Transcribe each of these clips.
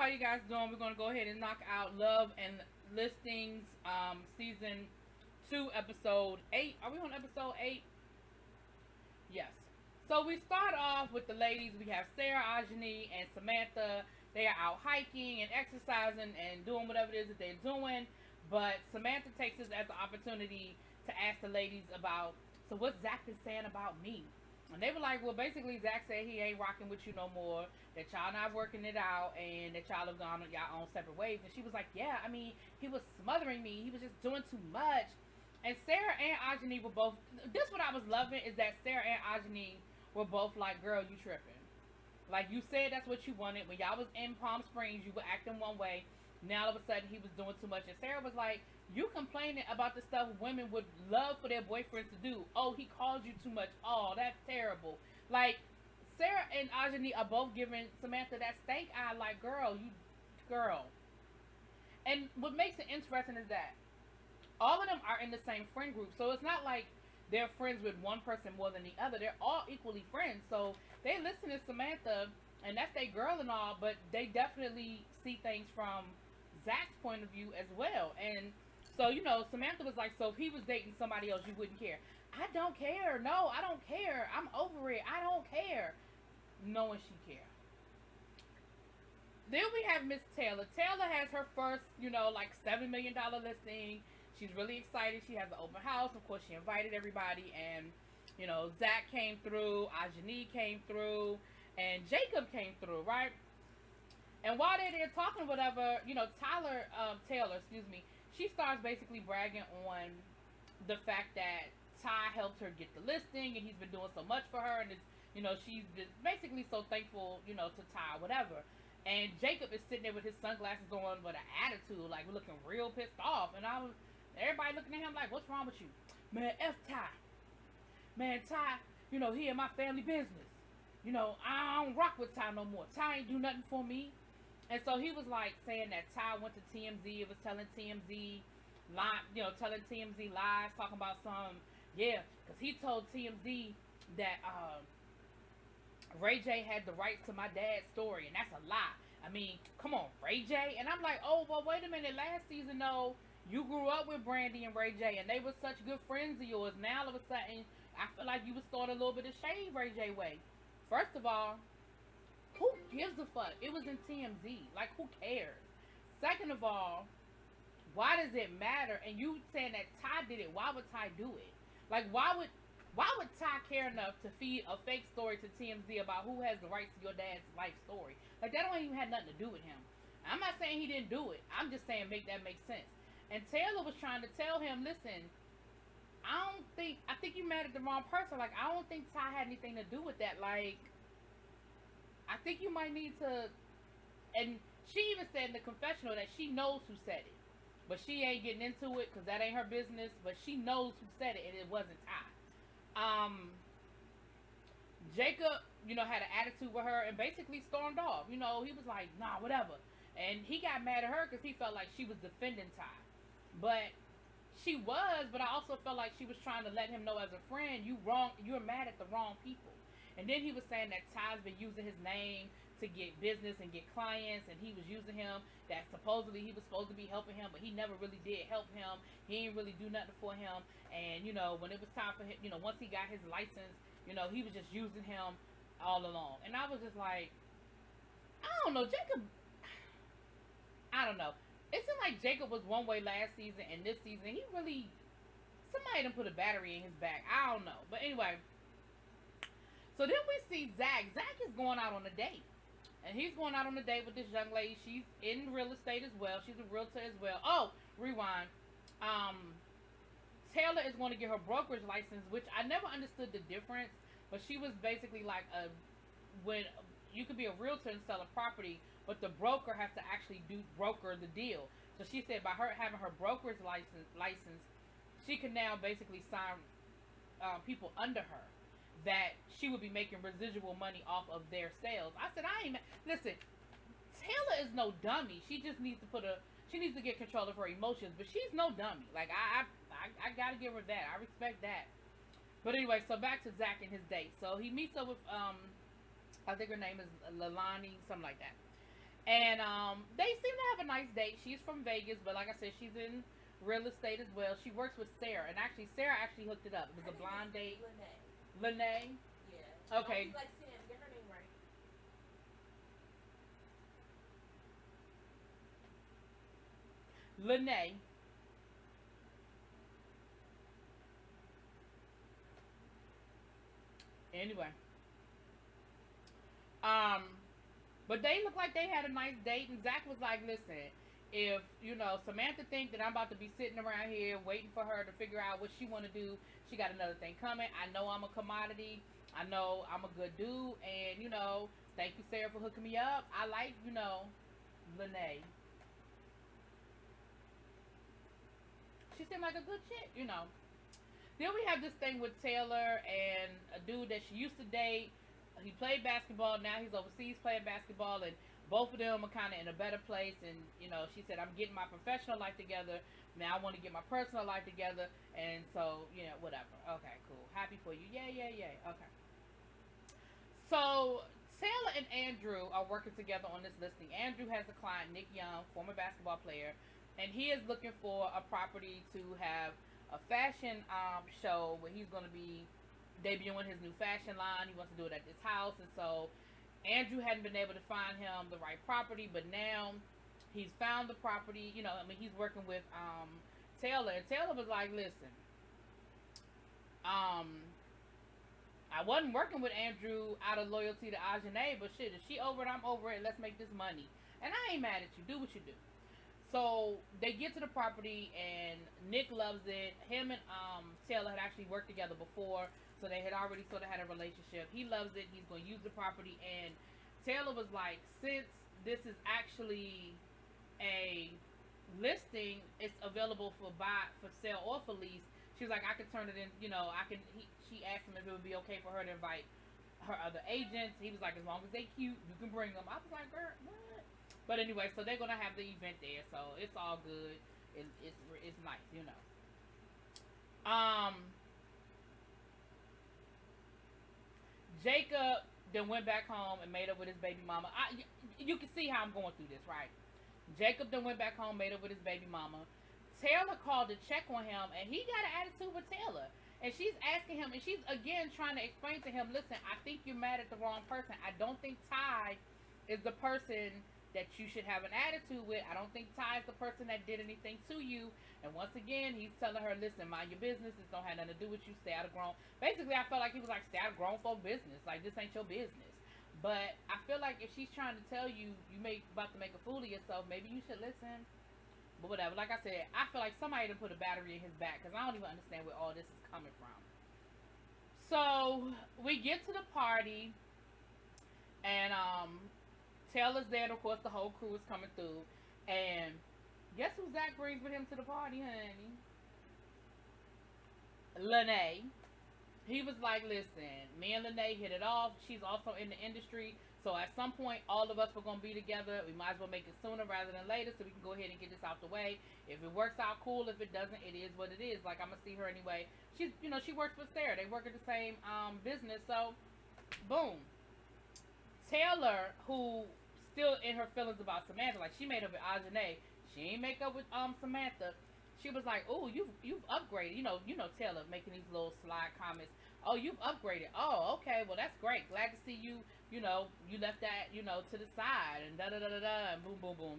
How you guys doing? We're gonna go ahead and knock out Love and Listings, season 2, episode 8. Are we on episode 8? Yes. So we start off with the ladies. We have Sarah, Ajani, and Samantha. They are out hiking and exercising and doing whatever it is that they're doing. But Samantha takes this as an opportunity to ask the ladies about, so what Zach is saying about me. And they were like, well, basically, Zach said he ain't rocking with you no more, that y'all not working it out, and that y'all have gone y'all own separate ways. And she was like, yeah, I mean, he was smothering me. He was just doing too much. And Sarah and Ajani were both, this what I was loving, is that Sarah and Ajani were both like, girl, you tripping. Like, you said that's what you wanted. When y'all was in Palm Springs, you were acting one way. Now all of a sudden he was doing too much. And Sarah was like, you complaining about the stuff women would love for their boyfriends to do. Oh, he called you too much. Oh, that's terrible. Like, Sarah and Ajani are both giving Samantha that stank eye, like, girl. And what makes it interesting is that all of them are in the same friend group. So it's not like they're friends with one person more than the other. They're all equally friends. So they listen to Samantha, and that's their girl and all, but they definitely see things from Zach's point of view as well. And so, Samantha was like, so if he was dating somebody else, you wouldn't care. I don't care. No, I don't care. I'm over it. I don't care. Knowing she care. Then we have Miss Taylor. Taylor has her first, like $7 million listing. She's really excited. She has an open house. Of course, she invited everybody. And, Zach came through. Ajani came through. And Jacob came through, right? And while they're there talking whatever, Taylor, she starts basically bragging on the fact that Ty helped her get the listing. And he's been doing so much for her. And, she's been basically so thankful, to Ty, whatever. And Jacob is sitting there with his sunglasses on with an attitude, like looking real pissed off. And everybody looking at him like, what's wrong with you? Man, F Ty. Man, Ty, he in my family business. I don't rock with Ty no more. Ty ain't do nothing for me. And so he was like saying that Ty went to TMZ. It was telling TMZ lies, talking about because he told TMZ that Ray J had the rights to my dad's story, and that's a lie. I mean, come on, Ray J. And I'm like, oh, well, wait a minute. Last season, though, you grew up with Brandy and Ray J, and they were such good friends of yours. Now, all of a sudden, I feel like you was throwing a little bit of shade Ray J way. First of all, who gives a fuck? It was in TMZ. Like, who cares? Second of all, why does it matter? And you saying that Ty did it. Why would Ty do it? Like, why would Ty care enough to feed a fake story to TMZ about who has the rights to your dad's life story? Like, that don't even have nothing to do with him. I'm not saying he didn't do it. I'm just saying make that make sense. And Taylor was trying to tell him, listen, I think you mad at the wrong person. Like, I don't think Ty had anything to do with that. Like, I think you might need to, and she even said in the confessional that she knows who said it. But she ain't getting into it because that ain't her business. But she knows who said it, and it wasn't Ty. Jacob, had an attitude with her and basically stormed off. He was like, nah, whatever. And he got mad at her because he felt like she was defending Ty. But she was, but I also felt like she was trying to let him know as a friend, you're mad at the wrong people. And then he was saying that Ty's been using his name to get business and get clients, and he was using him, that supposedly he was supposed to be helping him, but he never really did help him. He didn't really do nothing for him. And, when it was time for him, once he got his license, he was just using him all along. And I was just like, I don't know, Jacob, I don't know. It seemed like Jacob was one way last season, and this season, he really, somebody done put a battery in his back. I don't know. But anyway, so then we see Zach. Zach is going out on a date. And he's going out on a date with this young lady. She's in real estate as well. She's a realtor as well. Oh, rewind. Taylor is going to get her brokerage license, which I never understood the difference. But she was basically like when you could be a realtor and sell a property, but the broker has to actually broker the deal. So she said by her having her brokerage license, she can now basically sign people under her, that she would be making residual money off of their sales. I said, listen, Taylor is no dummy. She just needs to she needs to get control of her emotions, but she's no dummy. Like, I gotta give her that. I respect that. But anyway, so back to Zach and his date. So he meets up with, I think her name is Lalani, something like that. And they seem to have a nice date. She's from Vegas, but like I said, she's in real estate as well. She works with Sarah, and actually Sarah actually hooked it up. It was a blind date. Lene. Lene. Yeah. Okay. Don't be like Sam. Get her name right. Lene. Anyway, um, but they look like they had a nice date, and Zach was like, "Listen, if Samantha think that I'm about to be sitting around here waiting for her to figure out what she want to do, she got another thing coming. I know I'm a commodity. I know I'm a good dude, and thank you, Sarah, for hooking me up. I like Lene. She seemed like a good chick. Then we have this thing with Taylor and a dude that she used to date. He played basketball. Now he's overseas playing basketball, and both of them are kind of in a better place. And she said, "I'm getting my professional life together. Now I want to get my personal life together." And so, whatever. Okay, cool. Happy for you. Yeah, yeah, yeah. Okay. So Taylor and Andrew are working together on this listing. Andrew has a client, Nick Young, former basketball player, and he is looking for a property to have a fashion show where he's going to be debuting his new fashion line. He wants to do it at this house, and so Andrew hadn't been able to find him the right property, but now he's found the property. He's working with Taylor, and Taylor was like, "Listen, um, I wasn't working with Andrew out of loyalty to Ajane, but shit, if she over it, I'm over it. Let's make this money. And I ain't mad at you. Do what you do." So they get to the property, and Nick loves it. Him and Taylor had actually worked together before, so they had already sort of had a relationship. He loves it. He's going to use the property, and Taylor was like, "Since this is actually a listing, it's available for sale, or for lease." She's like, "I could turn it in. I can." She asked him if it would be okay for her to invite her other agents. He was like, "As long as they cute, you can bring them." I was like, "Girl, what?" But anyway, so they're gonna have the event there, so it's all good. It's nice. Um, Jacob then went back home and made up with his baby mama. You can see how I'm going through this, right? Jacob then went back home, made up with his baby mama. Taylor called to check on him, and he got an attitude with Taylor. And she's asking him, and she's again trying to explain to him, "Listen, I think you're mad at the wrong person. I don't think Ty is the person that you should have an attitude with. I don't think Ty is the person that did anything to you." And once again, he's telling her, "Listen, mind your business. This don't have nothing to do with you. Stay out of grown." Basically, I felt like he was like, "Stay out of grown folk business. Like, this ain't your business." But I feel like if she's trying to tell you about to make a fool of yourself, maybe you should listen. But whatever. Like I said, I feel like somebody done put a battery in his back, because I don't even understand where all this is coming from. So we get to the party, and Taylor's there, and of course the whole crew is coming through. And guess who Zach brings with him to the party, honey? Lene. He was like, "Listen, me and Lene hit it off. She's also in the industry. So at some point, all of us were going to be together. We might as well make it sooner rather than later, so we can go ahead and get this out the way. If it works out, cool. If it doesn't, it is what it is. Like, I'm going to see her anyway." She works with Sarah. They work at the same business. So, boom. Taylor, who still in her feelings about Samantha, like, she made up with Ajane. She ain't make up with Samantha. She was like, "Oh, you've upgraded." Taylor making these little slide comments. "Oh, you've upgraded. Oh, okay. Well, that's great. Glad to see you. You left that to the side, and da da da da da, and boom boom boom.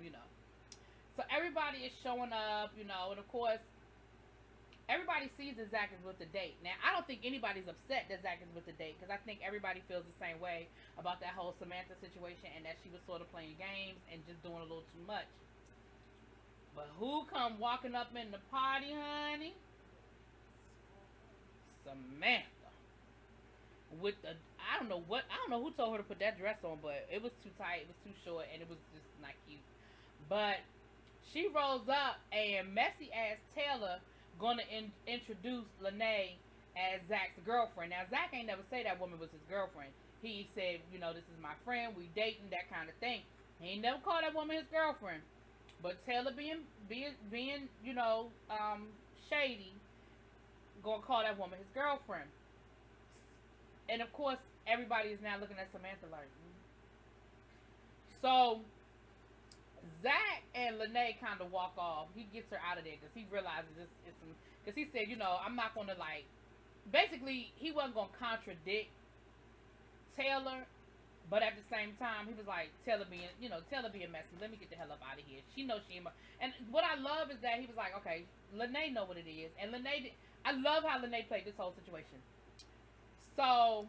So everybody is showing up, and of course everybody sees that Zach is with the date. Now, I don't think anybody's upset that Zach is with the date, because I think everybody feels the same way about that whole Samantha situation, and that she was sort of playing games and just doing a little too much. But who come walking up in the party, honey? Samantha. With the I don't know who told her to put that dress on, but it was too tight, it was too short, and it was just not cute. But she rolls up, and messy ass Taylor gonna introduce Lene as Zach's girlfriend. Now, Zach ain't never say that woman was his girlfriend. He said, "This is my friend, we dating," that kind of thing. He ain't never called that woman his girlfriend. But Taylor being shady, gonna call that woman his girlfriend. And of course, everybody is now looking at Samantha like, So Zach and Lene kind of walk off. He gets her out of there because he realizes it's some. Because he said, I'm not gonna like. Basically, he wasn't gonna contradict Taylor, but at the same time, he was like, Taylor being messy. Let me get the hell up out of here. She knows she ain't. And what I love is that he was like, okay, Lene know what it is, and I love how Lene played this whole situation. So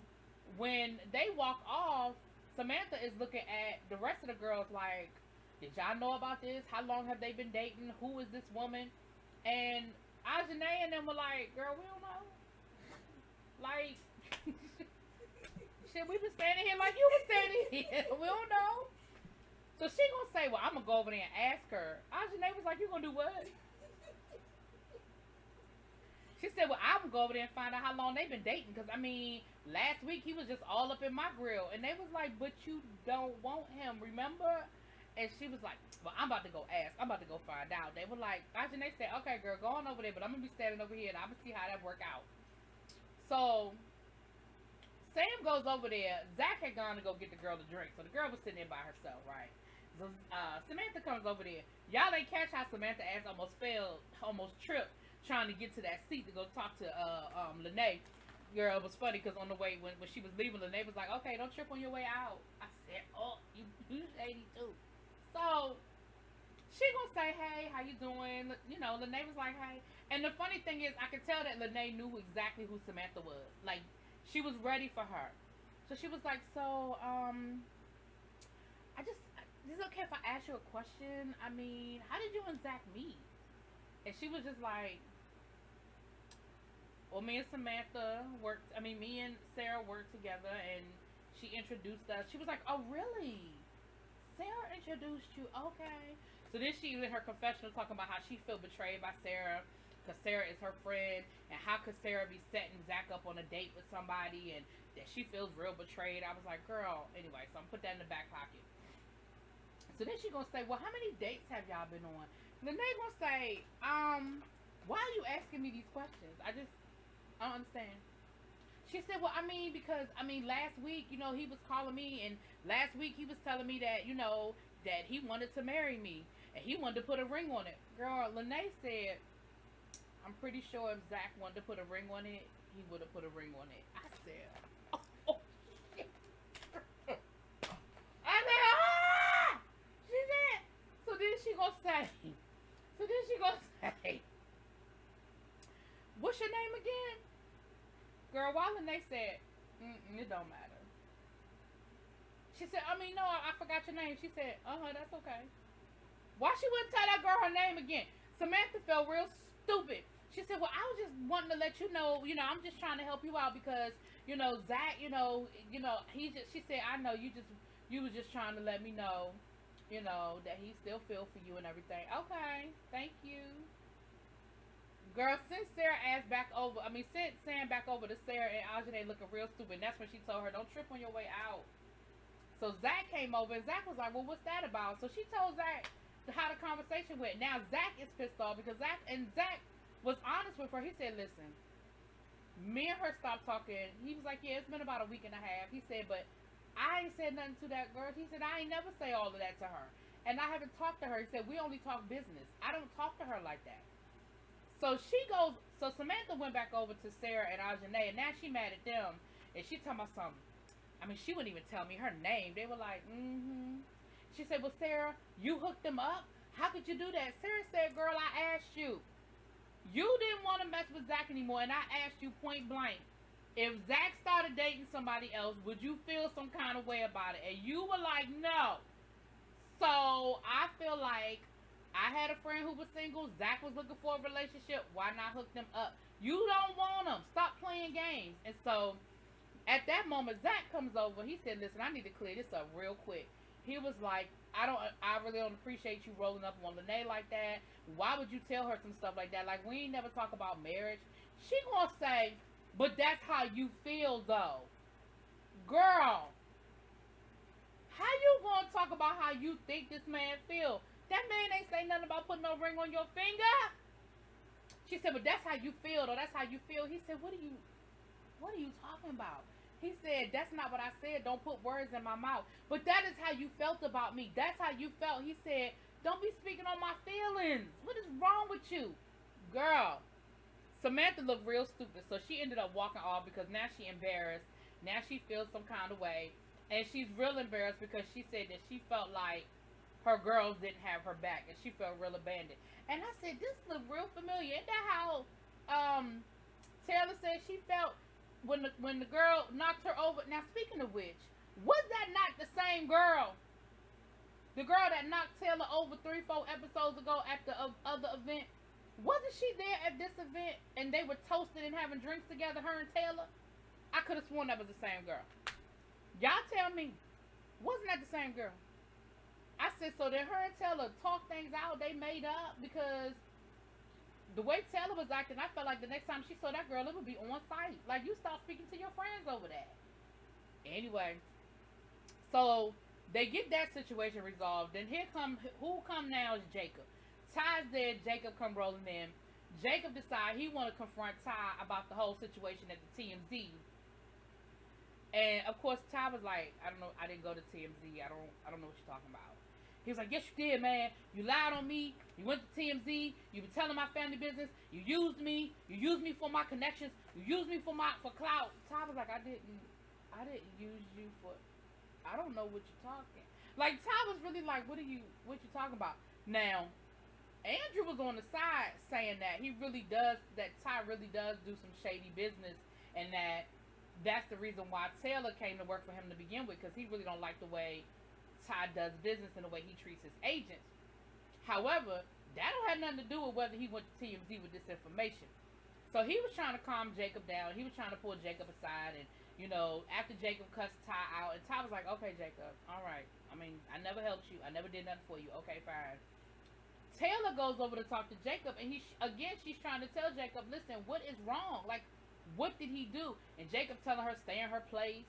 when they walk off, Samantha is looking at the rest of the girls like, did y'all know about this? How long have they been dating? Who is this woman? And Ajane and them were like, girl, we don't know. Like, shit, we been standing here like you was standing here. We don't know. So she gonna say, well, I'm gonna go over there and ask her. Ajane was like, you gonna do what? She said, well, I'm gonna go over there and find out how long they've been dating. Because, I mean, last week he was just all up in my grill. And they was like, but you don't want him, remember? And she was like, well, I'm about to go ask. I'm about to go find out. They were like, Ajane said, okay, girl, go on over there. But I'm going to be standing over here and I'm going to see how that work out. So Sam goes over there. Zach had gone to go get the girl a drink. So the girl was sitting there by herself, right? So Samantha comes over there. Y'all ain't catch how Samantha ass almost tripped trying to get to that seat to go talk to Lene. Girl, it was funny because on the way when she was leaving, Lene was like, okay, don't trip on your way out. I said, oh, you 82. So she gonna say, hey, how you doing? Lene was like, hey. And the funny thing is, I could tell that Lene knew exactly who Samantha was. Like, she was ready for her. So she was like, so, is it okay if I ask you a question? I mean, how did you and Zach meet? And she was just like, well, me and Sarah worked together, and she introduced us. She was like, oh, really? Sarah introduced you? Okay. So then she, in her confessional, talking about how she felt betrayed by Sarah, because Sarah is her friend, and how could Sarah be setting Zach up on a date with somebody, and that she feels real betrayed. I was like, girl, anyway, so I'm put that in the back pocket. So then she gonna say, well, how many dates have y'all been on? Lene gonna say, why are you asking me these questions? I don't understand. She said, well, because last week, he was calling me, and last week he was telling me that, that he wanted to marry me, and he wanted to put a ring on it. Girl, Lene said, I'm pretty sure if Zach wanted to put a ring on it, he would have put a ring on it. I said, oh, shit. I said, ah! She said, so then she gonna say, what's your name again? Girl, why Lene said, it don't matter. She said, no, I forgot your name. She said, that's okay. Why she wouldn't tell that girl her name again? Samantha felt real stupid. She said, well, I was just wanting to let you know, I'm just trying to help you out because, Zach, she said, I know you was just trying to let me know, that he still feel for you and everything. Okay, thank you. Girl, sent Sam back over to Sarah, and Ajane looking real stupid. And that's when she told her, don't trip on your way out. So Zach came over, and Zach was like, well, what's that about? So she told Zach how the conversation went. Now Zach is pissed off because Zach was honest with her. He said, listen, me and her stopped talking. He was like, yeah, it's been about a week and a half. He said, but I ain't said nothing to that girl. He said, I ain't never say all of that to her. And I haven't talked to her. He said, we only talk business. I don't talk to her like that. So Samantha went back over to Sarah and Ajane, and now she mad at them. And she talking about something. She wouldn't even tell me her name. They were like, She said, well, Sarah, you hooked them up? How could you do that? Sarah said, girl, I asked you. You didn't want to mess with Zach anymore, and I asked you point blank. If Zach started dating somebody else, would you feel some kind of way about it? And you were like, no. So I feel like I had a friend who was single. Zach was looking for a relationship. Why not hook them up? You don't want them. Stop playing games. And so at that moment, Zach comes over. He said, listen, I need to clear this up real quick. He was like, I really don't appreciate you rolling up on Lene like that. Why would you tell her some stuff like that? Like, we ain't never talk about marriage. She gonna say, but that's how you feel, though. Girl, how you gonna talk about how you think this man feel? That man ain't say nothing about putting no ring on your finger. She said, but that's how you feel, though. That's how you feel. He said, what are you talking about? He said, that's not what I said. Don't put words in my mouth. But that is how you felt about me. That's how you felt. He said, don't be speaking on my feelings. What is wrong with you? Girl, Samantha looked real stupid. So she ended up walking off because now she embarrassed. Now she feels some kind of way. And she's real embarrassed because she said that she felt like her girls didn't have her back. And she felt real abandoned. And I said, this looked real familiar. Isn't that how Taylor said she felt when the girl knocked her over? Now, speaking of which, was that not the same girl? The girl that knocked Taylor over 3-4 episodes ago at the other event? Wasn't she there at this event and they were toasting and having drinks together, her and Taylor? I could have sworn that was the same girl. Y'all tell me, wasn't that the same girl? I said, so did her and Taylor talk things out? They made up? Because the way Taylor was acting, I felt like the next time she saw that girl, it would be on site. Like, you stop speaking to your friends over that. Anyway, so they get that situation resolved. Then who come now is Jacob. Ty's there, Jacob come rolling in. Jacob decides he want to confront Ty about the whole situation at the TMZ. And of course Ty was like, I don't know, I didn't go to TMZ. I don't know what you're talking about. He was like, yes, you did, man. You lied on me. You went to TMZ. You were telling my family business. You used me. You used me for my connections. You used me for clout. Ty was like, I didn't use you for. I don't know what you're talking. Like, Ty was really like, what you talking about? Now, Andrew was on the side saying that Ty really does do some shady business, and that's the reason why Taylor came to work for him to begin with, because he really don't like the way Ty does business and the way he treats his agents. However, that don't have nothing to do with whether he went to TMZ with this information. So he was trying to calm Jacob down. He was trying to pull Jacob aside, and after Jacob cussed Ty out, and Ty was like, okay, Jacob, all right. I mean, I never helped you. I never did nothing for you. Okay, fine. Taylor goes over to talk to Jacob, and she's trying to tell Jacob, listen, what is wrong? Like, what did he do? And Jacob telling her, stay in her place.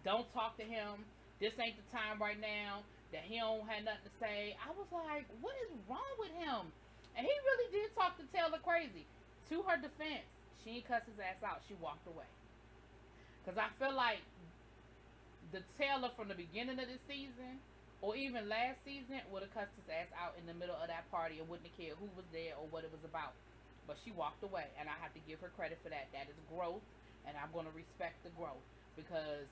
Don't talk to him. This ain't the time right now. That he don't have nothing to say. I was like, what is wrong with him? And he really did talk to Taylor crazy. To her defense, she ain't cuss his ass out. She walked away. Because I feel like the Taylor from the beginning of this season, or even last season, would have cussed his ass out in the middle of that party and wouldn't have cared who was there or what it was about. But she walked away, and I have to give her credit for that. That is growth, and I'm going to respect the growth, because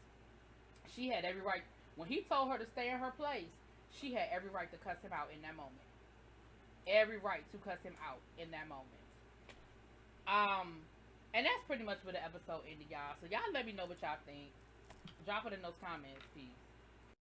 she had every right. When he told her to stay in her place, she had every right to cuss him out in that moment. Every right to cuss him out in that moment. And that's pretty much where the episode ended, y'all. So y'all let me know what y'all think. Drop it in those comments. Peace.